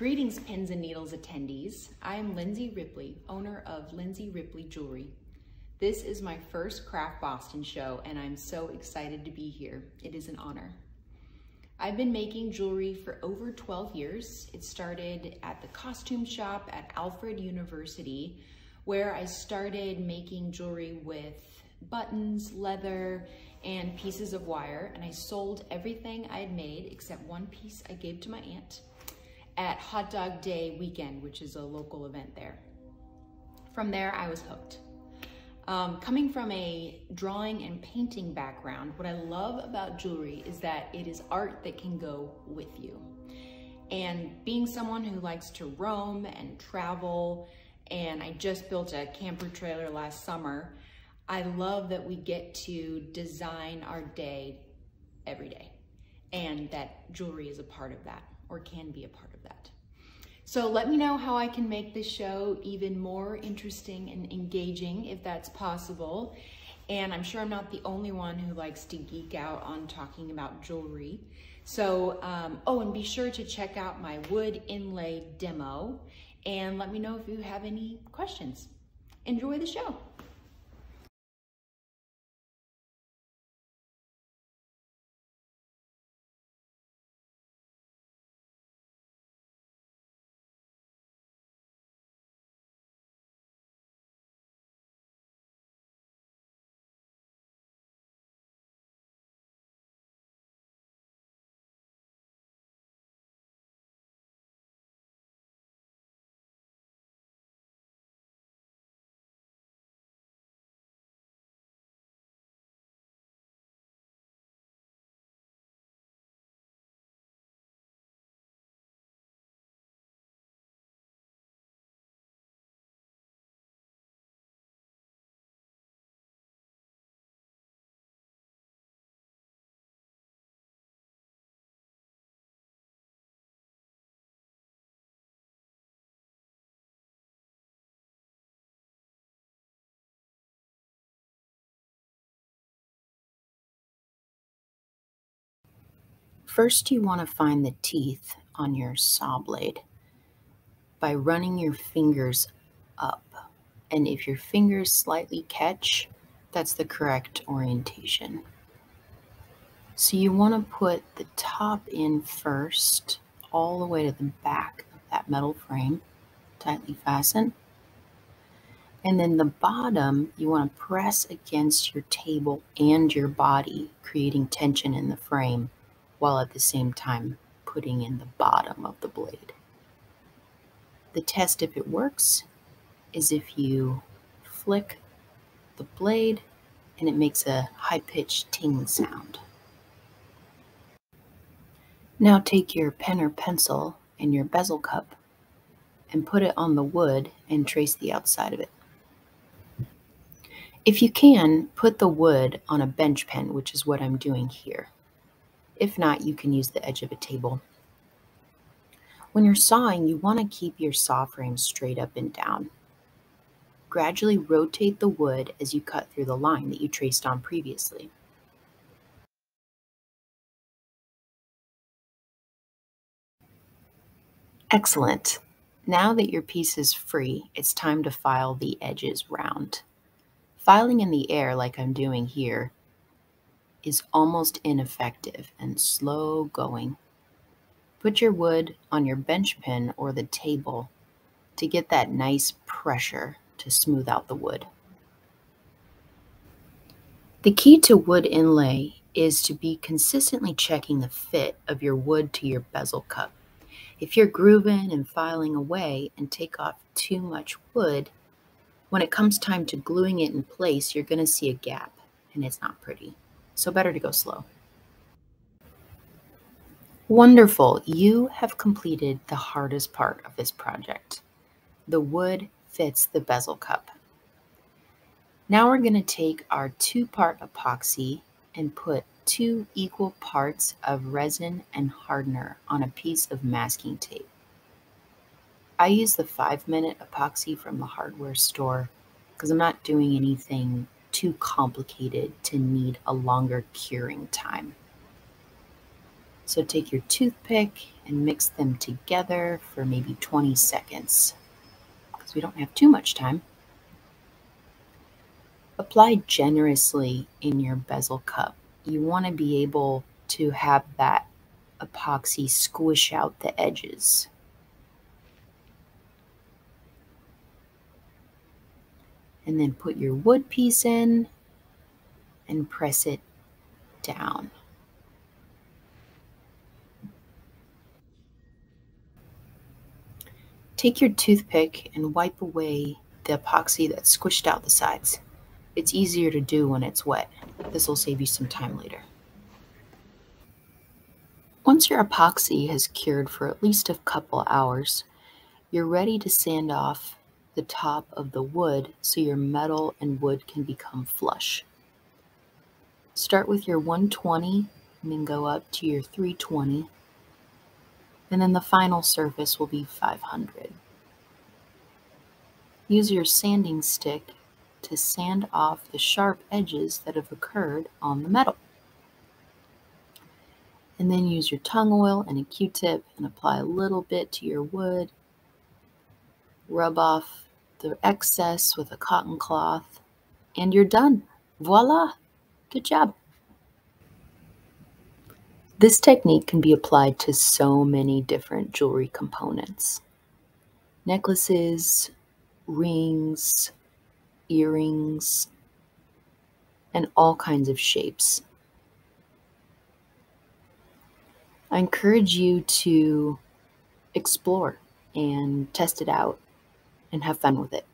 Greetings, pins and needles attendees. I am Lyndsey Rieple, owner of Lyndsey Rieple Jewelry. This is my first CraftBoston show, and I'm so excited to be here. It is an honor. I've been making jewelry for over 12 years. It started at the costume shop at Alfred University, where I started making jewelry with buttons, leather, and pieces of wire, and I sold everything I had made except one piece I gave to my aunt at Hot Dog Day weekend, which is a local event there. From there, I was hooked. Coming from a drawing and painting background, what I love about jewelry is that it is art that can go with you. And being someone who likes to roam and travel, and I just built a camper trailer last summer, I love that we get to design our day every day, and that jewelry is a part of that, or can be a part of that. So let me know how I can make this show even more interesting and engaging, if that's possible. And I'm sure I'm not the only one who likes to geek out on talking about jewelry. So, oh, and be sure to check out my wood inlay demo, and let me know if you have any questions. Enjoy the show. First, you want to find the teeth on your saw blade by running your fingers up. And if your fingers slightly catch, that's the correct orientation. So you want to put the top in first, all the way to the back of that metal frame, tightly fastened. And then the bottom, you want to press against your table and your body, creating tension in the frame, while at the same time putting in the bottom of the blade. The test if it works is if you flick the blade and it makes a high-pitched ting sound. Now take your pen or pencil and your bezel cup and put it on the wood and trace the outside of it. If you can, put the wood on a bench pen, which is what I'm doing here. If not, you can use the edge of a table. When you're sawing, you want to keep your saw frame straight up and down. Gradually rotate the wood as you cut through the line that you traced on previously. Excellent. Now that your piece is free, it's time to file the edges round. Filing in the air, like I'm doing here, is almost ineffective and slow going. Put your wood on your bench pen or the table to get that nice pressure to smooth out the wood. The key to wood inlay is to be consistently checking the fit of your wood to your bezel cup. If you're grooving and filing away and take off too much wood, when it comes time to gluing it in place, you're going to see a gap, and it's not pretty. So better to go slow. Wonderful, you have completed the hardest part of this project. The wood fits the bezel cup. Now we're going to take our 2-part epoxy and put 2 equal parts of resin and hardener on a piece of masking tape. I use the 5-minute epoxy from the hardware store because I'm not doing anything too complicated to need a longer curing time. So take your toothpick and mix them together for maybe 20 seconds because we don't have too much time. Apply generously in your bezel cup. You want to be able to have that epoxy squish out the edges. And then put your wood piece in and press it down. Take your toothpick and wipe away the epoxy that's squished out the sides. It's easier to do when it's wet. This will save you some time later. Once your epoxy has cured for at least a couple hours, you're ready to sand off the top of the wood so your metal and wood can become flush. Start with your 120 and then go up to your 320, and then the final surface will be 500. Use your sanding stick to sand off the sharp edges that have occurred on the metal. And then use your tongue oil and a Q-tip and apply a little bit to your wood. Rub off the excess with a cotton cloth, and you're done. Voila! Good job. This technique can be applied to so many different jewelry components. Necklaces, rings, earrings, and all kinds of shapes. I encourage you to explore and test it out and have fun with it.